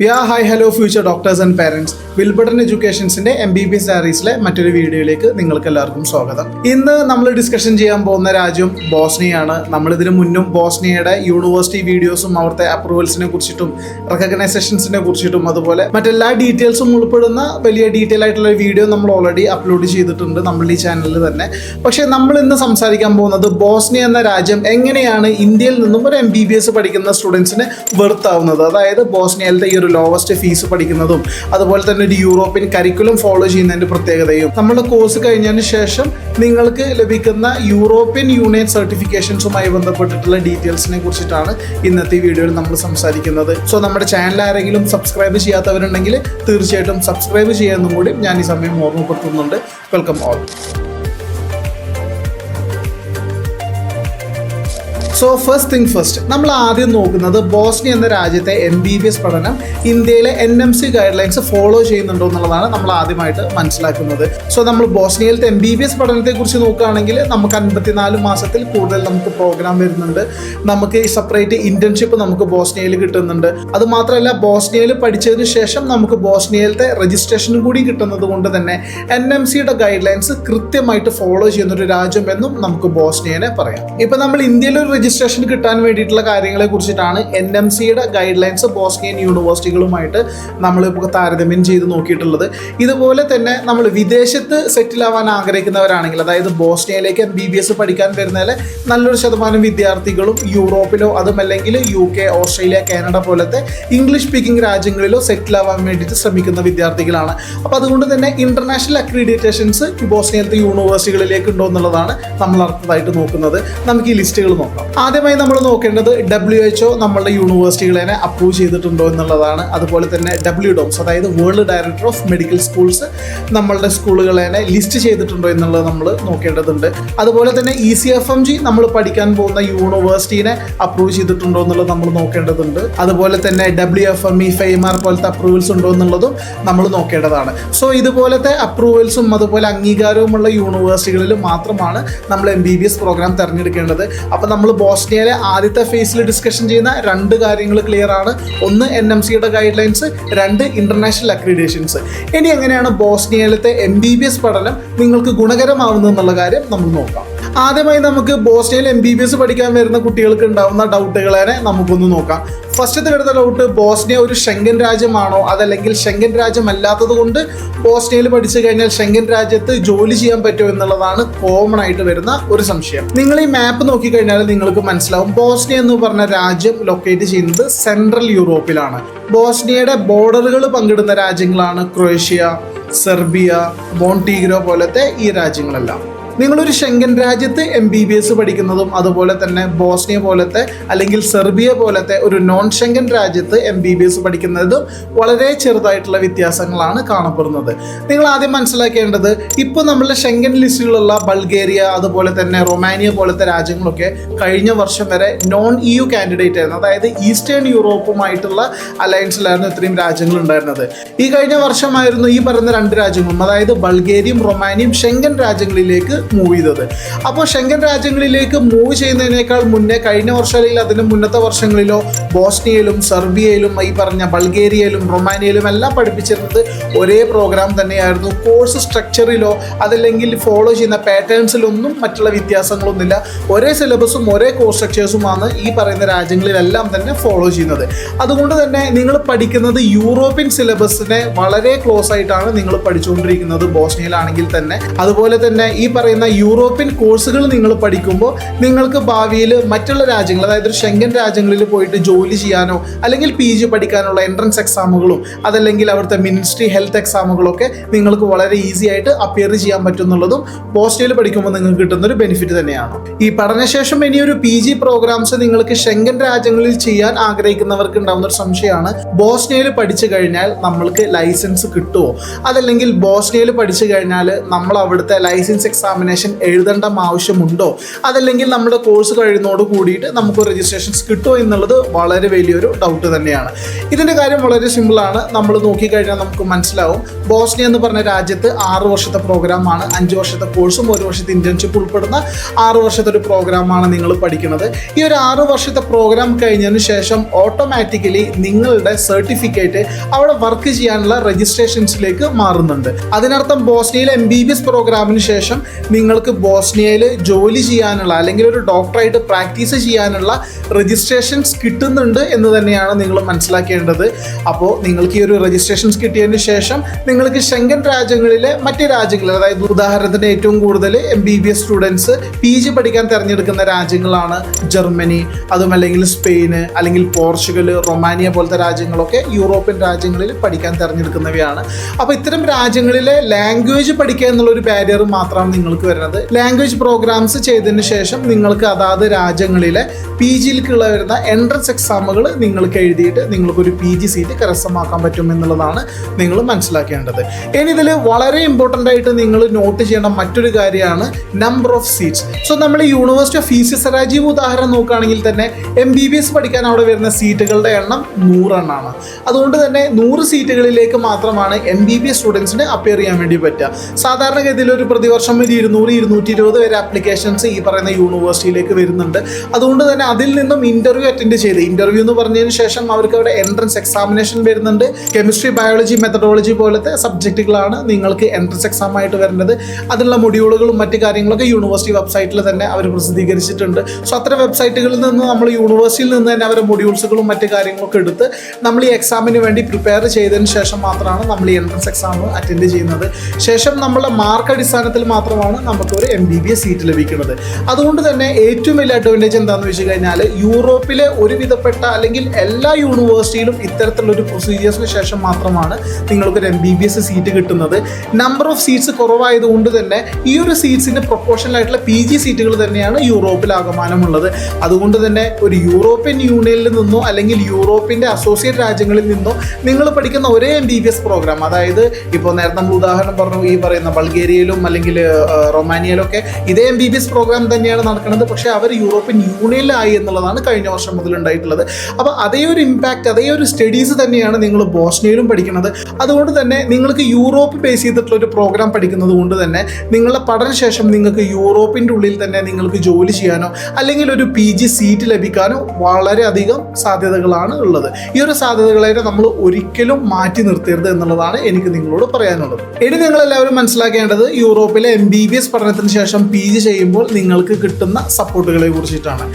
Hi hello future doctors and parents. Wilberton എഡ്യൂക്കേഷൻസിന്റെ MBBS ഡയറീസിലെ മറ്റൊരു വീഡിയോയിലേക്ക് നിങ്ങൾക്ക് എല്ലാവർക്കും സ്വാഗതം. ഇന്ന് നമ്മൾ ഡിസ്കഷൻ ചെയ്യാൻ പോകുന്ന രാജ്യം ബോസ്നിയയാണ്. നമ്മളിതിനു മുന്നും ബോസ്നിയയുടെ യൂണിവേഴ്സിറ്റി വീഡിയോസും അവിടുത്തെ അപ്രൂവൽസിനെ കുറിച്ചിട്ടും റെക്കഗ്നൈസേഷൻസിനെ കുറിച്ചിട്ടും അതുപോലെ മറ്റെല്ലാ ഡീറ്റെയിൽസും ഉൾപ്പെടുന്ന വലിയ ഡീറ്റെയിൽ ആയിട്ടുള്ള വീഡിയോ നമ്മൾ ഓൾറെഡി അപ്ലോഡ് ചെയ്തിട്ടുണ്ട് നമ്മളുടെ ഈ ചാനലിൽ തന്നെ. പക്ഷേ നമ്മൾ ഇന്ന് സംസാരിക്കാൻ പോകുന്നത് ബോസ്നിയ എന്ന രാജ്യം എങ്ങനെയാണ് ഇന്ത്യയിൽ നിന്നും ഒരു MBBS പഠിക്കുന്ന സ്റ്റുഡൻസിന് വെർത്താവുന്നത്, അതായത് ബോസ്നിയയിലത്തെ ഈ ഒരു ലോവസ്റ്റ് ഫീസ് പഠിക്കുന്നതും അതുപോലെ തന്നെ ഒരു യൂറോപ്യൻ കരിക്കുലം ഫോളോ ചെയ്യുന്നതിന്റെ പ്രത്യേകതയും നമ്മുടെ കോഴ്സ് കഴിഞ്ഞതിന് ശേഷം നിങ്ങൾക്ക് ലഭിക്കുന്ന യൂറോപ്യൻ യൂണിയൻ സർട്ടിഫിക്കേഷൻസുമായി ബന്ധപ്പെട്ടിട്ടുള്ള ഡീറ്റെയിൽസിനെ കുറിച്ചിട്ടാണ് ഇന്നത്തെ വീഡിയോയിൽ നമ്മൾ സംസാരിക്കുന്നത്. സോ നമ്മുടെ ചാനൽ ആരെങ്കിലും സബ്സ്ക്രൈബ് ചെയ്യാത്തവരുണ്ടെങ്കിൽ തീർച്ചയായിട്ടും സബ്സ്ക്രൈബ് ചെയ്യാമെന്നും കൂടി ഞാൻ ഈ സമയം ഓർമ്മപ്പെടുത്തുന്നുണ്ട്. Welcome all. So first thing first, നമ്മൾ ആദ്യം നോക്കുന്നത് ബോസ്നിയ എന്ന രാജ്യത്തെ MBBS പഠനം ഇന്ത്യയിലെ NMC ഗൈഡ് ലൈൻസ് ഫോളോ ചെയ്യുന്നുണ്ടോ എന്നുള്ളതാണ് നമ്മൾ ആദ്യമായിട്ട് മനസ്സിലാക്കുന്നത്. സോ നമ്മൾ ബോസ്നിയയിലത്തെ MBBS പഠനത്തെ കുറിച്ച് നോക്കുകയാണെങ്കിൽ നമുക്ക് 54 മാസത്തിൽ കൂടുതൽ നമുക്ക് പ്രോഗ്രാം വരുന്നുണ്ട്. നമുക്ക് സെപ്പറേറ്റ് ഇന്റേൺഷിപ്പ് നമുക്ക് ബോസ്നിയയിൽ കിട്ടുന്നുണ്ട്. അത് മാത്രമല്ല ബോസ്നിയയിൽ പഠിച്ചതിന് ശേഷം നമുക്ക് ബോസ്നിയയിലത്തെ രജിസ്ട്രേഷനും കൂടി കിട്ടുന്നത് കൊണ്ട് തന്നെ NMCയുടെ ഗൈഡ് ലൈൻസ് കൃത്യമായിട്ട് ഫോളോ ചെയ്യുന്ന ഒരു രാജ്യം എന്നും നമുക്ക് ബോസ്നിയനെ പറയാം. ഇപ്പൊ നമ്മൾ ഇന്ത്യയിൽ ഒരു രജിസ്ട്രേഷൻ കിട്ടാൻ വേണ്ടിയിട്ടുള്ള കാര്യങ്ങളെ കുറിച്ചിട്ടാണ് NMCയുടെ ഗൈഡ് ലൈൻസ് ബോസ്നിയൻ യൂണിവേഴ്സിറ്റികളുമായിട്ട് നമ്മളിപ്പോൾ താരതമ്യം ചെയ്ത് നോക്കിയിട്ടുള്ളത്. ഇതുപോലെ തന്നെ നമ്മൾ വിദേശത്ത് സെറ്റിൽ ആവാൻ ആഗ്രഹിക്കുന്നവരാണെങ്കിൽ, അതായത് ബോസ്നിയയിലേക്ക് MBBS പഠിക്കാൻ വരുന്നതിൽ നല്ലൊരു ശതമാനം വിദ്യാർത്ഥികളും യൂറോപ്പിലോ അതുമല്ലെങ്കിൽ UK, ഓസ്ട്രേലിയ, കാനഡ പോലത്തെ ഇംഗ്ലീഷ് സ്പീക്കിംഗ് രാജ്യങ്ങളിലോ സെറ്റിൽ ആവാൻ വേണ്ടിയിട്ട് ശ്രമിക്കുന്ന വിദ്യാർത്ഥികളാണ്. അപ്പോൾ അതുകൊണ്ട് തന്നെ ഇന്റർനാഷണൽ അക്രീഡിറ്റേഷൻസ് ബോസ്നിയയിലത്തെ യൂണിവേഴ്സിറ്റികളിലേക്ക് ഉണ്ടോ എന്നുള്ളതാണ് നമ്മൾ അടുത്തതായിട്ട് നോക്കുന്നത്. നമുക്ക് ഈ ലിസ്റ്റുകൾ നോക്കാം. ആദ്യമായി നമ്മൾ നോക്കേണ്ടത് WHO നമ്മളുടെ യൂണിവേഴ്സിറ്റികളെ അപ്രൂവ് ചെയ്തിട്ടുണ്ടോ എന്നുള്ളതാണ്. അതുപോലെ തന്നെ WDOMS, അതായത് world director of medical schools, നമ്മളുടെ സ്കൂളുകളെ ലിസ്റ്റ് ചെയ്തിട്ടുണ്ടോ എന്നുള്ളത് നമ്മൾ നോക്കേണ്ടതുണ്ട്. അതുപോലെ തന്നെ ECFMG നമ്മൾ പഠിക്കാൻ പോകുന്ന യൂണിവേഴ്സിറ്റിനെ അപ്രൂവ് ചെയ്തിട്ടുണ്ടോ എന്നുള്ളത് നമ്മൾ നോക്കേണ്ടതുണ്ട്. അതുപോലെ തന്നെ WFME, FEMAR പോലത്തെ അപ്രൂവൽസ് ഉണ്ടോ എന്നുള്ളതും നമ്മൾ നോക്കേണ്ടതാണ്. സോ ഇതുപോലത്തെ അപ്രൂവൽസും അതുപോലെ അംഗീകാരവുമുള്ള യൂണിവേഴ്സിറ്റികളിൽ മാത്രമാണ് നമ്മൾ MBBS പ്രോഗ്രാം തിരഞ്ഞെടുക്കേണ്ടത്. അപ്പോൾ നമ്മൾ ബോസ്നിയയിലെ ആദ്യത്തെ ഫേസിൽ ഡിസ്കഷൻ ചെയ്യുന്ന രണ്ട് കാര്യങ്ങൾ ക്ലിയർ ആണ്. ഒന്ന് NMCയുടെ ഗൈഡ് ലൈൻസ്, രണ്ട് ഇന്റർനാഷണൽ അക്രിഡേഷൻസ്. ഇനി എങ്ങനെയാണ് ബോസ്നിയയിലത്തെ MBBS പഠനം നിങ്ങൾക്ക് ഗുണകരമാവുന്നത് എന്നുള്ള കാര്യം നമ്മൾ നോക്കാം. ആദ്യമായി നമുക്ക് ബോസ്നിയയിൽ MBBS പഠിക്കാൻ വരുന്ന കുട്ടികൾക്ക് ഉണ്ടാവുന്ന ഡൗട്ടുകളെ നമുക്കൊന്ന് നോക്കാം. ഫസ്റ്റത്തെ വരുന്ന ഡൗട്ട്, ബോസ്നിയ ഒരു ഷെങ്കൻ രാജ്യമാണോ, അതല്ലെങ്കിൽ ഷെങ്കൻ രാജ്യം അല്ലാത്തത് കൊണ്ട് ബോസ്നിയയിൽ പഠിച്ചു കഴിഞ്ഞാൽ ഷെങ്കൻ രാജ്യത്ത് ജോലി ചെയ്യാൻ പറ്റുമോ എന്നുള്ളതാണ് കോമൺ ആയിട്ട് വരുന്ന ഒരു സംശയം. നിങ്ങൾ ഈ മാപ്പ് നോക്കിക്കഴിഞ്ഞാൽ നിങ്ങൾക്ക് മനസ്സിലാവും ബോസ്നിയ എന്ന് പറഞ്ഞ രാജ്യം ലൊക്കേറ്റ് ചെയ്യുന്നത് സെൻട്രൽ യൂറോപ്പിലാണ്. ബോസ്നിയയുടെ ബോർഡറുകൾ പങ്കിടുന്ന രാജ്യങ്ങളാണ് ക്രൊയേഷ്യ, സെർബിയ, മോണ്ടിഗ്രോ പോലത്തെ ഈ രാജ്യങ്ങളെല്ലാം. നിങ്ങളൊരു ഷെങ്കൻ രാജ്യത്ത് MBBS പഠിക്കുന്നതും അതുപോലെ തന്നെ ബോസ്നിയ പോലത്തെ അല്ലെങ്കിൽ സെർബിയ പോലത്തെ ഒരു നോൺ ഷെങ്കൻ രാജ്യത്ത് MBBS പഠിക്കുന്നതും വളരെ ചെറുതായിട്ടുള്ള വ്യത്യാസങ്ങളാണ് കാണപ്പെടുന്നത്. നിങ്ങൾ ആദ്യം മനസ്സിലാക്കേണ്ടത്, ഇപ്പോൾ നമ്മളുടെ ഷെങ്കൻ ലിസ്റ്റിലുള്ള ബൾഗേറിയ അതുപോലെ തന്നെ റൊമാനിയ പോലത്തെ രാജ്യങ്ങളൊക്കെ കഴിഞ്ഞ വർഷം വരെ നോൺ EU കാൻഡിഡേറ്റ് ആയിരുന്നു. അതായത് ഈസ്റ്റേൺ യൂറോപ്പുമായിട്ടുള്ള അലയൻസിലായിരുന്നു ഇത്രയും രാജ്യങ്ങൾ ഉണ്ടായിരുന്നത്. ഈ കഴിഞ്ഞ വർഷമായിരുന്നു ഈ പറയുന്ന രണ്ട് രാജ്യങ്ങളും, അതായത് ബൾഗേറിയയും റൊമാനിയയും ഷെങ്കൻ രാജ്യങ്ങളിലേക്ക് മൂവ് ചെയ്തത്. അപ്പോൾ ഷെങ്കൻ രാജ്യങ്ങളിലേക്ക് മൂവ് ചെയ്യുന്നതിനേക്കാൾ മുന്നേ കഴിഞ്ഞ വർഷം അല്ലെങ്കിൽ അതിന് മുന്നത്തെ വർഷങ്ങളിലോ ബോസ്നിയയിലും സെർബിയയിലും ഈ പറഞ്ഞ ബൾഗേറിയയിലും റൊമാനിയയിലും എല്ലാം പഠിപ്പിച്ചിരുന്നത് ഒരേ പ്രോഗ്രാം തന്നെയായിരുന്നു. കോഴ്സ് സ്ട്രക്ചറിലോ അതല്ലെങ്കിൽ ഫോളോ ചെയ്യുന്ന പാറ്റേൺസിലൊന്നും മറ്റുള്ള വ്യത്യാസങ്ങളൊന്നുമില്ല. ഒരേ സിലബസും ഒരേ കോഴ്സ് സ്ട്രക്ചേഴ്സുമാണ് ഈ പറയുന്ന രാജ്യങ്ങളിലെല്ലാം തന്നെ ഫോളോ ചെയ്യുന്നത്. അതുകൊണ്ട് തന്നെ നിങ്ങൾ പഠിക്കുന്നത് യൂറോപ്യൻ സിലബസിനെ വളരെ ക്ലോസ് ആയിട്ടാണ് നിങ്ങൾ പഠിച്ചുകൊണ്ടിരിക്കുന്നത് ബോസ്നിയയിലാണെങ്കിൽ തന്നെ. അതുപോലെ തന്നെ ഈ പറയുന്ന യൂറോപ്യൻ കോഴ്സുകൾ നിങ്ങൾ പഠിക്കുമ്പോൾ നിങ്ങൾക്ക് ഭാവിയിൽ മറ്റുള്ള രാജ്യങ്ങൾ, അതായത് ഷെങ്കൻ രാജ്യങ്ങളിൽ പോയിട്ട് ജോലി ചെയ്യാനോ അല്ലെങ്കിൽ PG പഠിക്കാനുള്ള എൻട്രൻസ് എക്സാമുകളും അതല്ലെങ്കിൽ അവിടുത്തെ മിനിസ്ട്രി ഹെൽത്ത് എക്സാമുകളൊക്കെ നിങ്ങൾക്ക് വളരെ ഈസി ആയിട്ട് അപ്പിയർ ചെയ്യാൻ പറ്റുന്നുള്ളതും ബോസ്നിയയിൽ പഠിക്കുമ്പോൾ നിങ്ങൾക്ക് കിട്ടുന്ന ഒരു ബെനിഫിറ്റ് തന്നെയാണ്. ഈ പഠനശേഷം ഇനിയൊരു PG പ്രോഗ്രാംസ് നിങ്ങൾക്ക് ഷെങ്കൻ രാജ്യങ്ങളിൽ ചെയ്യാൻ ആഗ്രഹിക്കുന്നവർക്ക് ഉണ്ടാകുന്ന ഒരു സംശയമാണ്, ബോസ്നിയയിൽ പഠിച്ചു കഴിഞ്ഞാൽ നമ്മൾക്ക് ലൈസൻസ് കിട്ടുമോ, അതല്ലെങ്കിൽ ബോസ്നിയയിൽ പഠിച്ചു കഴിഞ്ഞാൽ നമ്മൾ അവിടുത്തെ ലൈസൻസ് എക്സാമിന് എക്സാമിനേഷൻ എഴുതേണ്ട ആവശ്യമുണ്ടോ, അതല്ലെങ്കിൽ നമ്മുടെ കോഴ്സ് കഴിയുന്നതോട് കൂടിയിട്ട് നമുക്ക് രജിസ്ട്രേഷൻസ് കിട്ടുമോ എന്നുള്ളത് വളരെ വലിയൊരു ഡൗട്ട് തന്നെയാണ്. ഇതിൻ്റെ കാര്യം വളരെ സിമ്പിളാണ്. നമ്മൾ നോക്കിക്കഴിഞ്ഞാൽ നമുക്ക് മനസ്സിലാവും. ബോസ്നിയ എന്ന് പറഞ്ഞ രാജ്യത്ത് 6 വർഷത്തെ പ്രോഗ്രാമാണ്, 5 വർഷത്തെ കോഴ്സും 1 വർഷത്തെ ഇന്റേൺഷിപ്പ് ഉൾപ്പെടുന്ന 6 വർഷത്തെ ഒരു പ്രോഗ്രാമാണ് നിങ്ങൾ പഠിക്കുന്നത്. ഈ ഒരു 6 വർഷത്തെ പ്രോഗ്രാം കഴിഞ്ഞതിന് ശേഷം ഓട്ടോമാറ്റിക്കലി നിങ്ങളുടെ സർട്ടിഫിക്കറ്റ് അവിടെ വർക്ക് ചെയ്യാനുള്ള രജിസ്ട്രേഷൻസിലേക്ക് മാറുന്നുണ്ട്. അതിനർത്ഥം ബോസ്നിയയിലെ MBBS പ്രോഗ്രാമിന് ശേഷം നിങ്ങൾക്ക് ബോസ്നിയയിൽ ജോലി ചെയ്യാനുള്ള അല്ലെങ്കിൽ ഒരു ഡോക്ടറായിട്ട് പ്രാക്ടീസ് ചെയ്യാനുള്ള രജിസ്ട്രേഷൻസ് കിട്ടുന്നുണ്ട് എന്ന് തന്നെയാണ് നിങ്ങൾ മനസ്സിലാക്കേണ്ടത്. അപ്പോൾ നിങ്ങൾക്ക് ഈ ഒരു രജിസ്ട്രേഷൻസ് കിട്ടിയതിന് ശേഷം നിങ്ങൾക്ക് ഷെങ്കൻ രാജ്യങ്ങളിലെ മറ്റ് രാജ്യങ്ങളിൽ, അതായത് ഉദാഹരണത്തിന് ഏറ്റവും കൂടുതൽ MBBS സ്റ്റുഡൻസ് PG പഠിക്കാൻ തിരഞ്ഞെടുക്കുന്ന രാജ്യങ്ങളാണ് ജർമ്മനി, അതുമല്ലെങ്കിൽ സ്പെയിന്, അല്ലെങ്കിൽ പോർച്ചുഗൽ, റൊമാനിയ പോലത്തെ രാജ്യങ്ങളൊക്കെ യൂറോപ്യൻ രാജ്യങ്ങളിൽ പഠിക്കാൻ തിരഞ്ഞെടുക്കുന്നവയാണ്. അപ്പോൾ ഇത്തരം രാജ്യങ്ങളിലെ ലാംഗ്വേജ് പഠിക്കുക എന്നുള്ളൊരു ബാരിയർ മാത്രമാണ് നിങ്ങൾക്ക് വരുന്നത്. ലാംഗ്വേജ് പ്രോഗ്രാംസ് ചെയ്തതിന് ശേഷം നിങ്ങൾക്ക് അതാത് രാജ്യങ്ങളിലെ PGയിലേക്കുള്ള വരുന്ന എൻട്രൻസ് എക്സാമുകൾ നിങ്ങൾക്ക് എഴുതിയിട്ട് നിങ്ങൾക്കൊരു PG സീറ്റ് കരസ്ഥമാക്കാൻ പറ്റും എന്നുള്ളതാണ് നിങ്ങൾ മനസ്സിലാക്കേണ്ടത്. ഇനി ഇതിൽ വളരെ ഇമ്പോർട്ടൻ്റ് ആയിട്ട് നിങ്ങൾ നോട്ട് ചെയ്യേണ്ട മറ്റൊരു കാര്യമാണ് നമ്പർ ഓഫ് സീറ്റ്സ്. സോ നമ്മൾ യൂണിവേഴ്സിറ്റി ഓഫ് ഈസ്റ്റ് സറാജീവ് ഉദാഹരണം നോക്കുകയാണെങ്കിൽ തന്നെ MBBS പഠിക്കാൻ അവിടെ വരുന്ന സീറ്റുകളുടെ എണ്ണം 100 എണ്ണമാണ്. അതുകൊണ്ട് തന്നെ 100 സീറ്റുകളിലേക്ക് മാത്രമാണ് MBBS സ്റ്റുഡൻസിന് അപ്പിയർ ചെയ്യാൻ വേണ്ടി പറ്റുക. സാധാരണഗതിയിൽ ഒരു പ്രതിവർഷം ഒരു 200-220 വരെ ആപ്ലിക്കേഷൻസ് ഈ പറയുന്ന യൂണിവേഴ്സിറ്റിയിലേക്ക് വരുന്നുണ്ട്. അതുകൊണ്ട് തന്നെ അതിൽ നിന്നും ഇന്റർവ്യൂ അറ്റൻഡ് ചെയ്ത്, ഇന്റർവ്യൂ എന്ന് പറഞ്ഞതിന് ശേഷം അവർക്ക് അവിടെ എൻട്രൻസ് എക്സാമിനേഷൻ വരുന്നുണ്ട്. കെമിസ്ട്രി, ബയോളജി, മെത്തഡോളജി പോലത്തെ സബ്ജക്റ്റുകളാണ് നിങ്ങൾക്ക് എൻട്രൻസ് എക്സാം ആയിട്ട് വരുന്നത്. അതിനുള്ള മൊഡ്യൂളുകളും മറ്റു കാര്യങ്ങളൊക്കെ യൂണിവേഴ്സിറ്റി വെബ്സൈറ്റിൽ തന്നെ അവർ പ്രസിദ്ധീകരിച്ചിട്ടുണ്ട്. സോ അത്തരം വെബ്സൈറ്റുകളിൽ നിന്ന് നമ്മൾ യൂണിവേഴ്സിറ്റിയിൽ നിന്ന് തന്നെ അവരുടെ മൊഡ്യൂൾസുകളും മറ്റു കാര്യങ്ങളൊക്കെ എടുത്ത് നമ്മൾ ഈ എക്സാമിന് വേണ്ടി പ്രിപ്പയർ ചെയ്തതിന് ശേഷം മാത്രമാണ് നമ്മൾ ഈ എൻട്രൻസ് എക്സാം അറ്റൻഡ് ചെയ്യുന്നത്. ശേഷം നമ്മളുടെ മാർക്ക് അടിസ്ഥാനത്തിൽ മാത്രമാണ് നമുക്കൊരു MBBS സീറ്റ് ലഭിക്കുന്നത്. അതുകൊണ്ട് തന്നെ ഏറ്റവും വലിയ അഡ്വാൻറ്റേജ് എന്താണെന്ന് വെച്ച് കഴിഞ്ഞാൽ യൂറോപ്പിലെ ഒരുവിധപ്പെട്ട അല്ലെങ്കിൽ എല്ലാ യൂണിവേഴ്സിറ്റിയിലും ഇത്തരത്തിലുള്ളൊരു പ്രൊസീജിയേഴ്സിന് ശേഷം മാത്രമാണ് നിങ്ങൾക്കൊരു MBBS സീറ്റ് കിട്ടുന്നത്. നമ്പർ ഓഫ് സീറ്റ്സ് കുറവായതുകൊണ്ട് തന്നെ ഈ ഒരു സീറ്റ്സിന് പ്രൊപ്പോർഷണൽ ആയിട്ടുള്ള PG സീറ്റുകൾ തന്നെയാണ് യൂറോപ്പിൽ ആകമാനമുള്ളത്. അതുകൊണ്ട് തന്നെ ഒരു യൂറോപ്യൻ യൂണിയനിൽ നിന്നോ അല്ലെങ്കിൽ യൂറോപ്പിൻ്റെ അസോസിയേറ്റ് രാജ്യങ്ങളിൽ നിന്നോ നിങ്ങൾ പഠിക്കുന്ന ഒരേ MBBS പ്രോഗ്രാം, അതായത് ഇപ്പോൾ നേരത്തെ നമ്മൾ ഉദാഹരണം പറഞ്ഞു ഈ പറയുന്ന ബൾഗേറിയയിലും അല്ലെങ്കിൽ റൊമാനിയയിലൊക്കെ ഇതേ MBBS പ്രോഗ്രാം തന്നെയാണ് നടക്കുന്നത്. പക്ഷേ അവർ യൂറോപ്യൻ യൂണിയനിലായി എന്നുള്ളതാണ് കഴിഞ്ഞ വർഷം മുതൽ ഉണ്ടായിട്ടുള്ളത്. അപ്പോൾ അതേ ഒരു ഇമ്പാക്റ്റ്, അതേ ഒരു സ്റ്റഡീസ് തന്നെയാണ് നിങ്ങൾ ബോസ്നിയയിലും പഠിക്കുന്നത്. അതുകൊണ്ട് തന്നെ നിങ്ങൾക്ക് യൂറോപ്പ് ബേസ് ചെയ്തിട്ടുള്ള ഒരു പ്രോഗ്രാം പഠിക്കുന്നത് കൊണ്ട് തന്നെ നിങ്ങളുടെ പഠനശേഷം നിങ്ങൾക്ക് യൂറോപ്പിൻ്റെ ഉള്ളിൽ തന്നെ നിങ്ങൾക്ക് ജോലി ചെയ്യാനോ അല്ലെങ്കിൽ ഒരു PG സീറ്റ് ലഭിക്കാനോ വളരെയധികം സാധ്യതകളാണ് ഉള്ളത്. ഈ ഒരു സാധ്യതകളെ നമ്മൾ ഒരിക്കലും മാറ്റി നിർത്തരുത് എന്നുള്ളതാണ് എനിക്ക് നിങ്ങളോട് പറയാനുള്ളത്. ഇനി നിങ്ങളെല്ലാവരും മനസ്സിലാക്കേണ്ടത് യൂറോപ്പിലെ MBBS പഠനത്തിന് ശേഷം PG ചെയ്യുമ്പോൾ നിങ്ങൾക്ക് കിട്ടുന്ന സപ്പോർട്ടുകളെ കുറിച്ചിട്ടാണ്.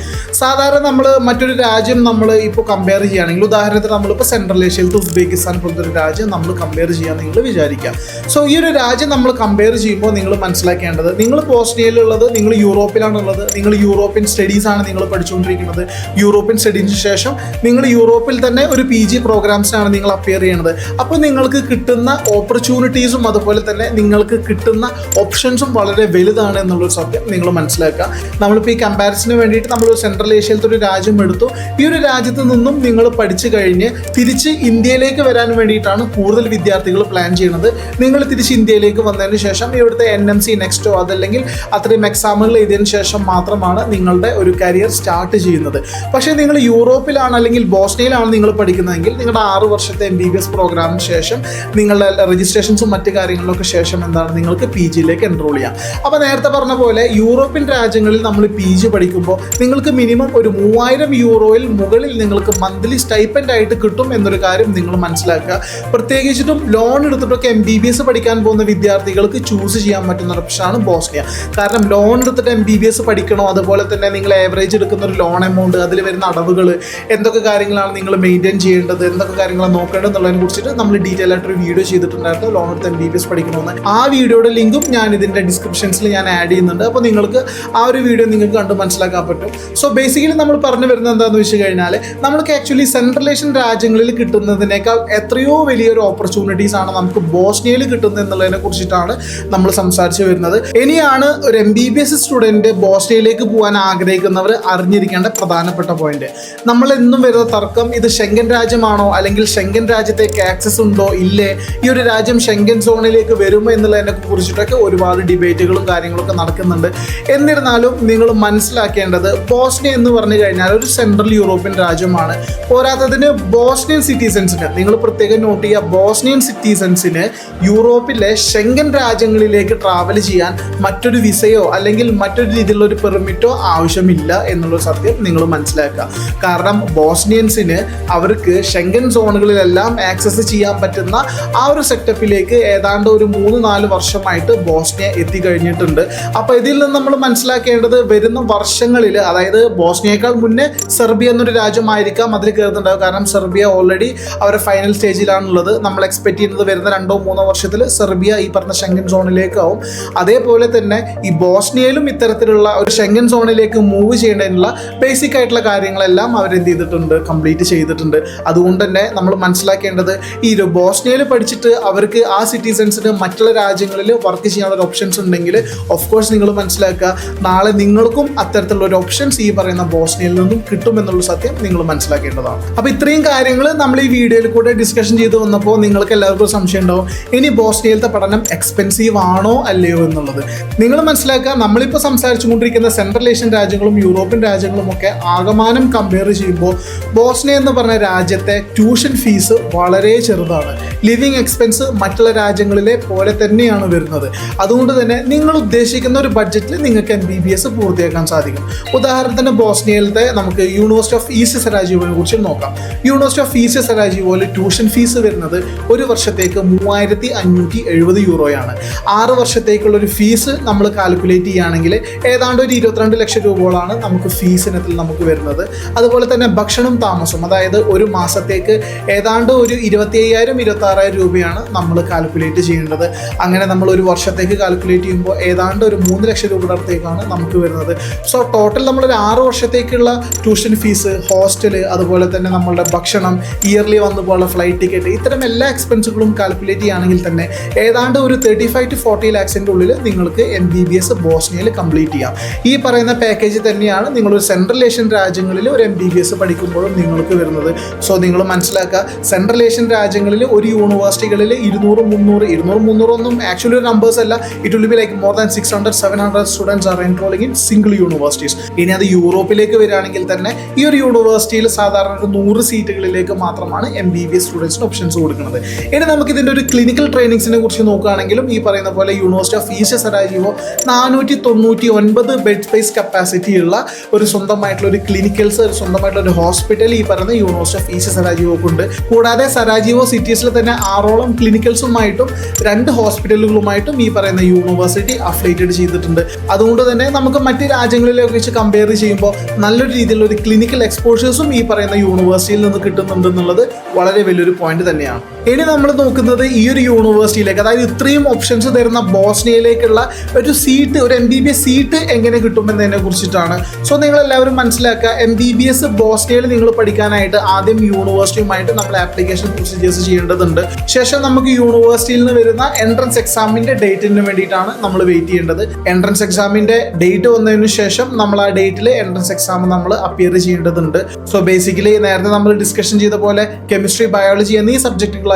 സാധാരണ നമ്മൾ മറ്റൊരു രാജ്യം നമ്മൾ ഇപ്പോൾ കമ്പയർ ചെയ്യുകയാണെങ്കിൽ, ഉദാഹരണത്തിന് നമ്മളിപ്പോൾ സെൻട്രൽ ഏഷ്യയിലത്തെ ഉസ്ബെക്കിസ്ഥാൻ പോലത്തെ ഒരു രാജ്യം നമ്മൾ കമ്പയർ ചെയ്യാൻ നിങ്ങൾ വിചാരിക്കാം. സോ ഈ ഒരു രാജ്യം നമ്മൾ കമ്പയർ ചെയ്യുമ്പോൾ നിങ്ങൾ മനസ്സിലാക്കേണ്ടത്, നിങ്ങൾ ബോസ്നിയയിലുള്ളത്, നിങ്ങൾ യൂറോപ്പിലാണുള്ളത്, നിങ്ങൾ യൂറോപ്യൻ സ്റ്റഡീസാണ് നിങ്ങൾ പഠിച്ചുകൊണ്ടിരിക്കുന്നത്. യൂറോപ്യൻ സ്റ്റഡീസിന് ശേഷം നിങ്ങൾ യൂറോപ്പിൽ തന്നെ ഒരു PG പ്രോഗ്രാംസിനാണ് നിങ്ങൾ അപ്പിയർ ചെയ്യുന്നത്. അപ്പോൾ നിങ്ങൾക്ക് കിട്ടുന്ന ഓപ്പർച്യൂണിറ്റീസും അതുപോലെ തന്നെ നിങ്ങൾക്ക് കിട്ടുന്ന ഓപ്ഷൻസും വളരെ വലുതാണ് എന്നുള്ളൊരു സത്യം നിങ്ങൾ മനസ്സിലാക്കുക. നമ്മളിപ്പോൾ ഈ കമ്പാരിസന് വേണ്ടിയിട്ട് നമ്മൾ സെൻട്രൽ ഏഷ്യയിലത്തെ ഒരു രാജ്യം എടുത്തു. ഈ ഒരു രാജ്യത്ത് നിന്നും നിങ്ങൾ പഠിച്ചു കഴിഞ്ഞ് തിരിച്ച് ഇന്ത്യയിലേക്ക് വരാൻ വേണ്ടിയിട്ടാണ് കൂടുതൽ വിദ്യാർത്ഥികൾ പ്ലാൻ ചെയ്യുന്നത്. നിങ്ങൾ തിരിച്ച് ഇന്ത്യയിലേക്ക് വന്നതിന് ശേഷം ഇവിടുത്തെ NMC നെക്സ്റ്റോ അതല്ലെങ്കിൽ അത്രയും എക്സാമുകൾ എഴുതിയതിന് ശേഷം മാത്രമാണ് നിങ്ങളുടെ ഒരു കരിയർ സ്റ്റാർട്ട് ചെയ്യുന്നത്. പക്ഷേ നിങ്ങൾ യൂറോപ്പിലാണ് അല്ലെങ്കിൽ ബോസ്നിയയിലാണ് നിങ്ങൾ പഠിക്കുന്നതെങ്കിൽ നിങ്ങളുടെ 6 വർഷത്തെ MBBS പ്രോഗ്രാമിന് ശേഷം നിങ്ങളുടെ രജിസ്ട്രേഷൻസും മറ്റു കാര്യങ്ങളിലൊക്കെ ശേഷം എന്താണ് നിങ്ങൾക്ക് PGയിലേക്ക് എൻറോൾ ചെയ്യാം. അപ്പോൾ നേരത്തെ പറഞ്ഞ പോലെ യൂറോപ്യൻ രാജ്യങ്ങളിൽ നമ്മൾ PG പഠിക്കുമ്പോൾ നിങ്ങൾക്ക് മിനിമം ഒരു 3000 യൂറോയിൽ മുകളിൽ നിങ്ങൾക്ക് മന്ത്ലി സ്റ്റൈപ്പൻഡ് ആയിട്ട് കിട്ടും എന്നൊരു കാര്യം നിങ്ങൾ മനസ്സിലാക്കുക. പ്രത്യേകിച്ചിട്ടും ലോൺ എടുത്തിട്ടൊക്കെ MBBS പഠിക്കാൻ പോകുന്ന വിദ്യാർത്ഥികൾക്ക് ചൂസ് ചെയ്യാൻ പറ്റുന്ന ഓപ്ഷനാണ് ബോസ്നിയ. കാരണം ലോൺ എടുത്തിട്ട് MBBS പഠിക്കണോ, അതുപോലെ തന്നെ നിങ്ങൾ ആവറേജ് എടുക്കുന്ന ഒരു ലോൺ എമൗണ്ട്, അതിൽ വരുന്ന അടവുകൾ, എന്തൊക്കെ കാര്യങ്ങളാണ് നിങ്ങൾ മെയിൻറ്റെയിൻ ചെയ്യേണ്ടത്, എന്തൊക്കെ കാര്യങ്ങളാണ് നോക്കേണ്ടത് എന്നുള്ളതിനെ കുറിച്ചിട്ട് നമ്മൾ ഡീറ്റെയിൽ ആയിട്ടൊരു വീഡിയോ ചെയ്തിട്ടുണ്ടായിരുന്നു, ലോൺ എടുത്ത് MBBS പഠിക്കണമെന്ന്. ആ വീഡിയോയുടെ ലിങ്കും ഞാൻ ഇതിൻ്റെ ഡിസ്ക്രിപ്ഷൻസിൽ ഞാൻ ആഡ് ചെയ്യുന്നുണ്ട്. അപ്പോൾ നിങ്ങൾക്ക് ആ ഒരു വീഡിയോ നിങ്ങൾക്ക് കണ്ട് മനസ്സിലാക്കാൻ പറ്റും. സോ ബേസിക്കലി നമ്മൾ പറഞ്ഞു വരുന്നത് എന്താണെന്ന് വെച്ച് കഴിഞ്ഞാൽ നമുക്ക് ആക്ച്വലി സെൻട്രൽ ഏഷ്യൻ രാജ്യങ്ങളിൽ കിട്ടുന്നതിനേക്കാൾ എത്രയോ വലിയൊരു ഓപ്പർച്യൂണിറ്റീസ് ആണ് നമുക്ക് ബോസ്നിയയിൽ കിട്ടുന്നത് എന്നുള്ളതിനെ കുറിച്ചിട്ടാണ് നമ്മൾ സംസാരിച്ച് വരുന്നത്. ഇനിയാണ് ഒരു MBBS സ്റ്റുഡൻറ്റ് ബോസ്നിയയിലേക്ക് പോകാൻ ആഗ്രഹിക്കുന്നവർ അറിഞ്ഞിരിക്കേണ്ട പ്രധാനപ്പെട്ട പോയിന്റ്. നമ്മൾ എന്നും വരുന്ന തർക്കം, ഇത് ഷെങ്കൻ രാജ്യമാണോ അല്ലെങ്കിൽ ഷെങ്കൻ രാജ്യത്തേക്ക് ആക്സസ് ഉണ്ടോ ഇല്ലേ, ഈ ഒരു രാജ്യം ഷെങ്കൻ സോണിലേക്ക് വരുമോ എന്നുള്ളതിനെ കുറിച്ചിട്ടൊക്കെ ഒരുപാട് ഡിബേറ്റ് ഡിബേറ്റുകളും കാര്യങ്ങളൊക്കെ നടക്കുന്നുണ്ട്. എന്നിരുന്നാലും നിങ്ങൾ മനസ്സിലാക്കേണ്ടത് ബോസ്നിയ എന്ന് പറഞ്ഞു കഴിഞ്ഞാൽ ഒരു സെൻട്രൽ യൂറോപ്യൻ രാജ്യമാണ്. പോരാത്തതിന് ബോസ്നിയൻ സിറ്റിസൺസിന്, നിങ്ങൾ പ്രത്യേകം നോട്ട് ചെയ്യുക, ബോസ്നിയൻ സിറ്റിസൺസിന് യൂറോപ്പിലെ ഷെങ്കൻ രാജ്യങ്ങളിലേക്ക് ട്രാവൽ ചെയ്യാൻ മറ്റൊരു വിസയോ അല്ലെങ്കിൽ മറ്റൊരു രീതിയിലുള്ള ഒരു പെർമിറ്റോ ആവശ്യമില്ല എന്നുള്ളൊരു സത്യം നിങ്ങൾ മനസ്സിലാക്കുക. കാരണം ബോസ്നിയൻസിന് അവർക്ക് ഷെങ്കൻ സോണുകളിലെല്ലാം ആക്സസ് ചെയ്യാൻ പറ്റുന്ന ആ ഒരു സെറ്റപ്പിലേക്ക് ഏതാണ്ട് ഒരു 3-4 വർഷമായിട്ട് ബോസ്നിയ എത്തിക്കഴിഞ്ഞിട്ടുണ്ട്. അപ്പോൾ ഇതിൽ നിന്ന് നമ്മൾ മനസ്സിലാക്കേണ്ടത് വരുന്ന വർഷങ്ങളിൽ, അതായത് ബോസ്നിയേക്കാൾ മുന്നേ സെർബിയ എന്നൊരു രാജ്യമായിരിക്കാം അതിൽ കയറുന്നുണ്ടാവും. കാരണം സെർബിയ ഓൾറെഡി അവരുടെ ഫൈനൽ സ്റ്റേജിലാണുള്ളത്. നമ്മൾ എക്സ്പെക്ട് ചെയ്യുന്നത് വരുന്ന 2-3 വർഷത്തിൽ സെർബിയ ഈ പറഞ്ഞ ഷെങ്കൻ സോണിലേക്കാവും. അതേപോലെ തന്നെ ഈ ബോസ്നിയയിലും ഇത്തരത്തിലുള്ള ഒരു ഷെങ്കൻ സോണിലേക്ക് മൂവ് ചെയ്യേണ്ടതിനുള്ള ബേസിക് ആയിട്ടുള്ള കാര്യങ്ങളെല്ലാം അവരെന്ത് ചെയ്തിട്ടുണ്ട്, കംപ്ലീറ്റ് ചെയ്തിട്ടുണ്ട്. അതുകൊണ്ട് തന്നെ നമ്മൾ മനസ്സിലാക്കേണ്ടത് ഈ ബോസ്നിയയിൽ പഠിച്ചിട്ട് അവർക്ക് ആ സിറ്റിസൺസിന് മറ്റുള്ള രാജ്യങ്ങളിൽ വർക്ക് ചെയ്യാനുള്ള ഓപ്ഷൻസ് ഉണ്ടെങ്കിൽ ഓഫ് കോഴ്സ് നിങ്ങൾ മനസ്സിലാക്കുക, നാളെ നിങ്ങൾക്കും അത്തരത്തിലുള്ള ഒരു ഓപ്ഷൻസ് ഈ പറയുന്ന ബോസ്നിയയിൽ നിന്നും കിട്ടുമെന്നുള്ള സത്യം നിങ്ങൾ മനസ്സിലാക്കേണ്ടതാണ്. അപ്പോൾ ഇത്രയും കാര്യങ്ങൾ നമ്മൾ ഈ വീഡിയോയിൽ കൂടെ ഡിസ്കഷൻ ചെയ്ത് വന്നപ്പോൾ നിങ്ങൾക്ക് എല്ലാവർക്കും സംശയം ഉണ്ടാവും, ഇനി ബോസ്നിയയിലത്തെ പഠനം എക്സ്പെൻസീവ് ആണോ അല്ലയോ എന്നുള്ളത്. നിങ്ങൾ മനസ്സിലാക്കുക, നമ്മളിപ്പോൾ സംസാരിച്ചുകൊണ്ടിരിക്കുന്ന സെൻട്രൽ ഏഷ്യൻ രാജ്യങ്ങളും യൂറോപ്യൻ രാജ്യങ്ങളും ഒക്കെ ആകമാനം കമ്പയർ ചെയ്യുമ്പോൾ ബോസ്നിയ എന്ന് പറഞ്ഞ രാജ്യത്തെ ട്യൂഷൻ ഫീസ് വളരെ ചെറുതാണ്. ലിവിങ് എക്സ്പെൻസ് മറ്റുള്ള രാജ്യങ്ങളിലെ പോലെ തന്നെയാണ് വരുന്നത്. അതുകൊണ്ട് തന്നെ നിങ്ങൾ ഉദ്ദേശിക്കുന്ന ഒരു ബഡ്ജറ്റിൽ നിങ്ങൾക്ക് MBBS പൂർത്തിയാക്കാൻ സാധിക്കും. ഉദാഹരണത്തിന് ബോസ്നിയയിലത്തെ നമുക്ക് യൂണിവേഴ്സിറ്റി ഓഫ് ഈസ്റ്റ് സരാജീവോനെ കുറിച്ച് നോക്കാം. യൂണിവേഴ്സിറ്റി ഓഫ് ഈസ്റ്റ് സരാജീവോയിൽ ട്യൂഷൻ ഫീസ് വരുന്നത് ഒരു വർഷത്തേക്ക് 3570 യൂറോയാണ്. 6 വർഷത്തേക്കുള്ള ഒരു ഫീസ് നമ്മൾ കാൽക്കുലേറ്റ് ചെയ്യുകയാണെങ്കിൽ ഏതാണ്ട് ഒരു 22 ലക്ഷം രൂപയോളാണ് നമുക്ക് ഫീസ് ഇനത്തിൽ നമുക്ക് വരുന്നത്. അതുപോലെ തന്നെ ഭക്ഷണം താമസം, അതായത് ഒരു മാസത്തേക്ക് ഏതാണ്ട് ഒരു 25,000-26,000 രൂപയാണ് നമ്മൾ കാൽക്കുലേറ്റ് ചെയ്യേണ്ടത്. അങ്ങനെ നമ്മൾ ഒരു വർഷത്തേക്ക് കാൽക്കുലേറ്റ് ചെയ്യുമ്പോൾ ഏതാണ്ട് ഒരു 3 ലക്ഷം രൂപയുടെ അടുത്തേക്കാണ് നമുക്ക് വരുന്നത്. സോ ടോട്ടൽ നമ്മളൊരു 6 വർഷത്തേക്കുള്ള ട്യൂഷൻ ഫീസ്, ഹോസ്റ്റല്, അതുപോലെ തന്നെ നമ്മളുടെ ഭക്ഷണം, ഇയർലി വന്നു പോലുള്ള ഫ്ലൈറ്റ് ടിക്കറ്റ്, ഇത്തരം എല്ലാ എക്സ്പെൻസുകളും കാൽക്കുലേറ്റ് ചെയ്യുകയാണെങ്കിൽ തന്നെ ഏതാണ്ട് ഒരു 35 to 40 lakhs-ൻ്റെ ഉള്ളിൽ നിങ്ങൾക്ക് MBBS ബോസ്നിയയിൽ കംപ്ലീറ്റ് ചെയ്യാം. ഈ പറയുന്ന പാക്കേജ് തന്നെയാണ് നിങ്ങളൊരു സെൻട്രൽ ഏഷ്യൻ രാജ്യങ്ങളിൽ ഒരു MBBS പഠിക്കുമ്പോഴും നിങ്ങൾക്ക് വരുന്നത്. സോ നിങ്ങൾ മനസ്സിലാക്കുക, സെൻട്രൽ ഏഷ്യൻ രാജ്യങ്ങളിൽ ഒരു യൂണിവേഴ്സിറ്റികളിൽ 200-300 ഒന്നും ആക്ച്വലി ഒരു നമ്പേഴ്സ് അല്ല, it will be like more than 600-700 students are enrolling in single universities. ഇനി അത് യൂറോപ്പിലേക്ക് വരികയാണെങ്കിൽ തന്നെ ഈ ഒരു യൂണിവേഴ്സിറ്റിയിൽ സാധാരണ ഒരു 100 സീറ്റുകളിലേക്ക് മാത്രമാണ് MBBS സ്റ്റുഡൻസിന് ഓപ്ഷൻസ് കൊടുക്കുന്നത്. ഇനി നമുക്ക് ഇതിൻ്റെ ഒരു ക്ലിനിക്കൽ ട്രെയിനിങ്സിനെ കുറിച്ച് നോക്കുകയാണെങ്കിലും ഈ പറയുന്ന പോലെ university of east Sarajevo 499 bed space capacity ഉള്ള ഒരു സ്വന്തമായിട്ടുള്ള ഒരു ക്ലിനിക്കൽസ്, സ്വന്തമായിട്ടുള്ള ഒരു ഹോസ്പിറ്റൽ ഈ പറയുന്ന യൂണിവേഴ്സിറ്റി ഓഫ് ഈസ്റ്റ് സരാജീവോക്കുണ്ട്. കൂടാതെ സരാജീവോ സിറ്റീസിൽ തന്നെ 6ഓളം ക്ലിനിക്കൽസുമായിട്ടും 2 ഹോസ്പിറ്റലുകളുമായിട്ടും ഈ പറയുന്ന യൂണിവേഴ്സിറ്റി അഫിലിയേറ്റഡ് ചെയ്തിട്ടുണ്ട്. അതുകൊണ്ട് തന്നെ നമുക്ക് മറ്റ് രാജ്യങ്ങളിലേക്ക് വെച്ച് കമ്പയർ ചെയ്യുമ്പോൾ നല്ലൊരു രീതിയിലുള്ള ഒരു ക്ലിനിക്കൽ എക്സ്പോഷേഴ്സും ഈ പറയുന്ന യൂണിവേഴ്സിറ്റിയിൽ നിന്ന് കിട്ടുന്നുണ്ടെന്നുള്ളത് വളരെ വലിയൊരു പോയിന്റ് തന്നെയാണ്. ഇനി നമ്മൾ നോക്കുന്നത് ഈ ഒരു യൂണിവേഴ്സിറ്റിയിലേക്ക്, അതായത് ഇത്രയും ഓപ്ഷൻസ് തരുന്ന ബോസ്നിയയിലേക്കുള്ള ഒരു സീറ്റ്, ഒരു MBBS സീറ്റ് എങ്ങനെ കിട്ടുമെന്നതിനെ കുറിച്ചിട്ടാണ്. സോ നിങ്ങൾ എല്ലാവരും മനസ്സിലാക്കുക, MBBS ബോസ്നിയയിൽ നിങ്ങൾ പഠിക്കാനായിട്ട് ആദ്യം യൂണിവേഴ്സിറ്റിയുമായിട്ട് നമ്മൾ ആപ്ലിക്കേഷൻ പ്രൊസീജിയേഴ്സ് ചെയ്യേണ്ടതുണ്ട്. ശേഷം നമുക്ക് യൂണിവേഴ്സിറ്റിയിൽ നിന്ന് വരുന്ന എൻട്രൻസ് എക്സാമിന്റെ ഡേറ്റിന് വേണ്ടിയിട്ടാണ് നമ്മൾ വെയിറ്റ് ചെയ്യേണ്ടത്. എൻട്രൻസ് എക്സാമിന്റെ ഡേറ്റ് വന്നതിന് ശേഷം നമ്മൾ ആ ഡേറ്റിൽ എൻട്രൻസ് എക്സാം നമ്മൾ അപ്പിയർ ചെയ്യേണ്ടതുണ്ട്. സോ ബേസിക്കലി നേരത്തെ നമ്മൾ ഡിസ്കഷൻ ചെയ്ത പോലെ കെമിസ്ട്രി, ബയോളജി എന്നീ സബ്ജക്റ്റുകളായിരിക്കും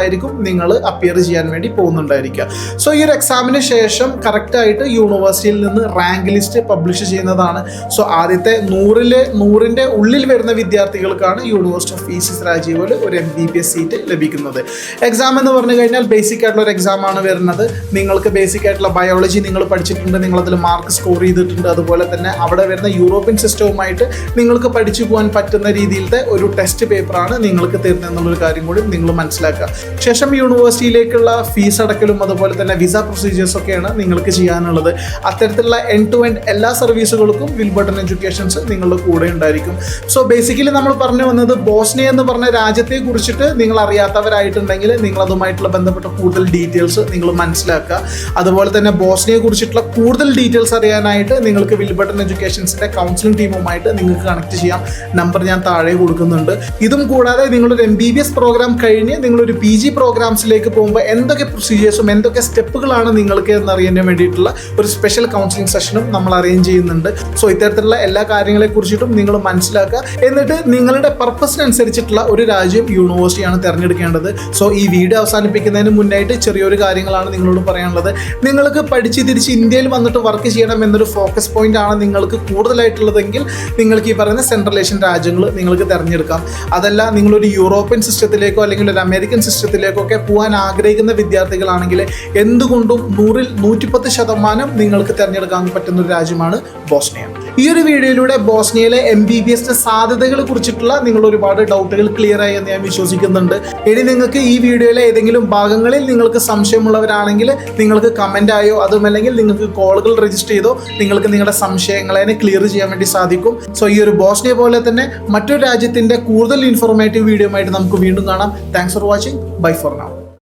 നിങ്ങൾ അപ്പിയർ ചെയ്യാൻ വേണ്ടി പോകുന്നുണ്ടായിരിക്കുക. സോ ഈ ഒരു എക്സാമിന് ശേഷം കറക്റ്റായിട്ട് യൂണിവേഴ്സിറ്റിയിൽ നിന്ന് റാങ്ക് ലിസ്റ്റ് പബ്ലിഷ് ചെയ്യുന്നതാണ്. സോ ആദ്യത്തെ 100ന്റെ ഉള്ളിൽ വരുന്ന വിദ്യാർത്ഥികൾക്കാണ് യൂണിവേഴ്സിറ്റി ഓഫ് ഈസ്റ്റ് സരാജീവോയിൽ ഒരു MBBS സീറ്റ് ലഭിക്കുന്നത്. എക്സാം എന്ന് പറഞ്ഞു കഴിഞ്ഞാൽ ബേസിക് ആയിട്ടുള്ള ഒരു എക്സാം ആണ് വരുന്നത്. നിങ്ങൾക്ക് ബേസിക് ആയിട്ടുള്ള ബയോളജി നിങ്ങൾ പഠിച്ചിട്ടുണ്ട്, നിങ്ങളതിൽ മാർക്ക് സ്കോർ ചെയ്തിട്ടുണ്ട്. അതുപോലെ തന്നെ അവിടെ വരുന്ന യൂറോപ്യൻ സിസ്റ്റവുമായിട്ട് നിങ്ങൾക്ക് പഠിച്ചു പോകാൻ പറ്റുന്ന രീതിയിലത്തെ ഒരു ടെസ്റ്റ് പേപ്പറാണ് നിങ്ങൾക്ക് തരുന്നത് എന്നുള്ളൊരു കാര്യം കൂടി നിങ്ങൾ മനസ്സിലാക്കുക. ശേഷം യൂണിവേഴ്സിറ്റിയിലേക്കുള്ള ഫീസ് അടക്കലും അതുപോലെ തന്നെ വിസ പ്രൊസീജിയേഴ്സ് ഒക്കെയാണ് നിങ്ങൾക്ക് ചെയ്യാനുള്ളത്. അത്തരത്തിലുള്ള എൻഡ് ടു എൻഡ് എല്ലാ സർവീസുകൾക്കും വിൽബർട്ടൺ എഡ്യൂക്കേഷൻസ് നിങ്ങളുടെ കൂടെ ഉണ്ടായിരിക്കും. സോ ബേസിക്കലി നമ്മൾ പറഞ്ഞു വന്നത് ബോസ്നിയ എന്ന് പറഞ്ഞ രാജ്യത്തെ കുറിച്ചിട്ട് നിങ്ങൾ അറിയാത്തവരായിട്ടുണ്ടെങ്കിൽ നിങ്ങൾ അതുമായിട്ടുള്ള ബന്ധപ്പെട്ട കൂടുതൽ ഡീറ്റെയിൽസ് നിങ്ങൾ മനസ്സിലാക്കുക. അതുപോലെ തന്നെ ബോസ്നിയയെ കുറിച്ചിട്ടുള്ള കൂടുതൽ ഡീറ്റെയിൽസ് അറിയാനായിട്ട് നിങ്ങൾക്ക് വിൽബർട്ടൺ എഡ്യൂക്കേഷൻസിന്റെ കൗൺസിലിംഗ് ടീമുമായിട്ട് നിങ്ങൾക്ക് കണക്ട് ചെയ്യാം. നമ്പർ ഞാൻ താഴെ കൊടുക്കുന്നുണ്ട്. ഇതും കൂടാതെ നിങ്ങളൊരു MBBS പ്രോഗ്രാം കഴിഞ്ഞ് നിങ്ങളൊരു PG പ്രോഗ്രാംസിലേക്ക് പോകുമ്പോൾ എന്തൊക്കെ പ്രൊസീജിയേഴ്സും എന്തൊക്കെ സ്റ്റെപ്പുകളാണ് നിങ്ങൾക്ക് എന്നറിയാൻ വേണ്ടിയിട്ടുള്ള ഒരു സ്പെഷ്യൽ കൗൺസിലിംഗ് സെഷനും നമ്മൾ അറേഞ്ച് ചെയ്യുന്നുണ്ട്. സോ ഇത്തരത്തിലുള്ള എല്ലാ കാര്യങ്ങളെ കുറിച്ചിട്ടും നിങ്ങൾ മനസ്സിലാക്കുക. എന്നിട്ട് നിങ്ങളുടെ പർപ്പസിനനുസരിച്ചിട്ടുള്ള ഒരു രാജ്യം യൂണിവേഴ്സിറ്റിയാണ് തിരഞ്ഞെടുക്കേണ്ടത്. സോ ഈ വീഡിയോ അവസാനിപ്പിക്കുന്നതിന് മുന്നായിട്ട് ചെറിയൊരു കാര്യങ്ങളാണ് നിങ്ങളോട് പറയാനുള്ളത്. നിങ്ങൾക്ക് പഠിച്ച് തിരിച്ച് ഇന്ത്യയിൽ വന്നിട്ട് വർക്ക് ചെയ്യണം എന്നൊരു ഫോക്കസ് പോയിന്റ് ആണ് നിങ്ങൾക്ക് കൂടുതലായിട്ടുള്ളതെങ്കിൽ നിങ്ങൾക്ക് ഈ പറയുന്ന സെൻട്രൽ ഏഷ്യൻ രാജ്യങ്ങൾ നിങ്ങൾക്ക് തിരഞ്ഞെടുക്കാം. അതല്ല, നിങ്ങളൊരു യൂറോപ്യൻ സിസ്റ്റത്തിലേക്കോ അല്ലെങ്കിൽ ഒരു അമേരിക്കൻ സിസ്റ്റത്തിലേക്കോ ഒക്കെ പോകാൻ ആഗ്രഹിക്കുന്ന വിദ്യാർത്ഥികളാണെങ്കിൽ എന്തുകൊണ്ടും 100-110% നിങ്ങൾക്ക് തിരഞ്ഞെടുക്കാൻ പറ്റുന്ന ഒരു രാജ്യമാണ് ബോസ്നിയ. ഈ ഒരു വീഡിയോയിലൂടെ ബോസ്നിയയിലെ MBBS സാധ്യതകളെ കുറിച്ചിട്ടുള്ള നിങ്ങൾ ഒരുപാട് ഡൗട്ടുകൾ ക്ലിയർ ആയി എന്ന് ഞാൻ വിശ്വസിക്കുന്നുണ്ട്. ഇനി നിങ്ങൾക്ക് ഈ വീഡിയോയിലെ ഏതെങ്കിലും ഭാഗങ്ങളിൽ നിങ്ങൾക്ക് സംശയമുള്ളവരാണെങ്കിൽ നിങ്ങൾക്ക് കമൻ്റ് ആയോ അതുമല്ലെങ്കിൽ നിങ്ങൾക്ക് കോളുകൾ രജിസ്റ്റർ ചെയ്തോ നിങ്ങൾക്ക് നിങ്ങളുടെ സംശയങ്ങളെ ക്ലിയർ ചെയ്യാൻ വേണ്ടി സാധിക്കും. സോ ഈ ഒരു ബോസ്നിയ പോലെ തന്നെ മറ്റൊരു രാജ്യത്തിൻ്റെ കൂടുതൽ ഇൻഫോർമേറ്റീവ് വീഡിയോ ആയിട്ട് നമുക്ക് വീണ്ടും കാണാം. Thanks for watching. Bye for now.